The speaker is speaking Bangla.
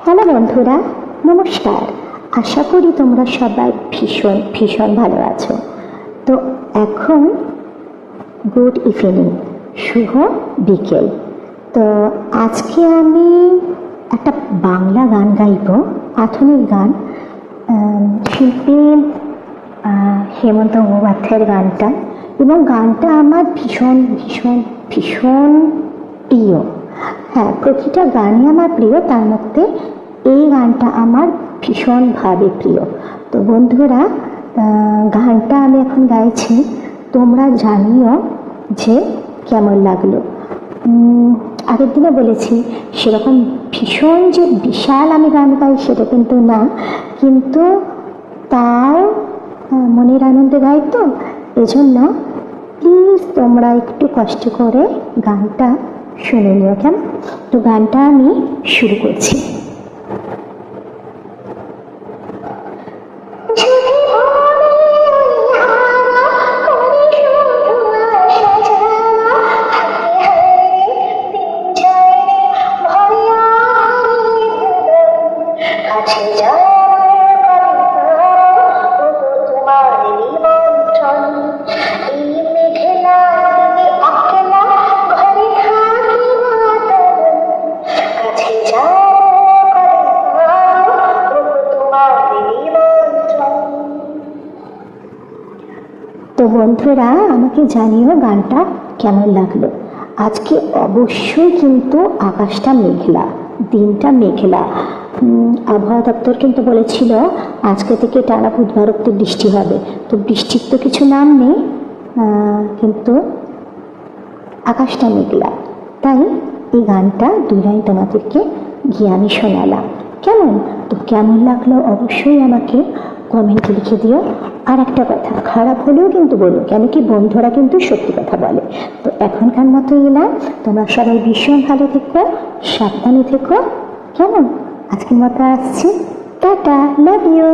হ্যালো বন্ধুরা, নমস্কার। আশা করি তোমরা সবাই ভীষণ ভীষণ ভালো আছো। তো এখন গুড ইভিনিং, শুভ বিকেল। তো আজকে আমি একটা বাংলা গান গাইব, আধুনিক গান, শিল্পী হেমন্ত মুখোপাধ্যায়ের গানটা। এবং গানটা আমার ভীষণ ভীষণ ভীষণ প্রিয়। হ্যাঁ, প্রতিটা গানই আমার প্রিয়, তার মধ্যে এই গানটা আমার ভীষণভাবে প্রিয়। তো বন্ধুরা, গানটা আমি এখন গাইছি, তোমরা জানিও যে কেমন লাগলো। আগের দিনে বলেছি সেরকম ভীষণ যে বিশাল আমি গান গাই সেটা কিন্তু না, কিন্তু তাও মনের আনন্দে গাই, তো এজন্য প্লিজ তোমরা একটু কষ্ট করে গানটা শুনে নিও, কেমন? তো গানটা আমি শুরু করছি। তো বন্ধুরা, আমাকে জানিও গানটা কেমন লাগলো। আজকে অবশ্যই কিন্তু আকাশটা মেঘলা, দিনটা মেঘলা। আবহাওয়া দপ্তর কিন্তু বলেছিল আজকে থেকে টানা বুধবার অব্দি বৃষ্টি হবে। তো বৃষ্টির তো কিছু নাম নেই, কিন্তু আকাশটা মেঘলা। তাই এই গানটা দুই লাইন তোমাদেরকে গিয়ে আমি শোনালাম। কেমন? তো কেমন লাগলো অবশ্যই আমাকে কমেন্টে লিখে দিও। আর একটা কথা, খারাপ হলেও কিন্তু বলো, কেন কি বন্ধুরা কিন্তু সত্যি কথা বলে। তো এখনকার মতো এলাম, তোমরা সবাই ভীষণ ভালো থেকো, সাবধানে থেকো, কেমন? আজকের মতো আসছি, টাটা, লাভ ইউ।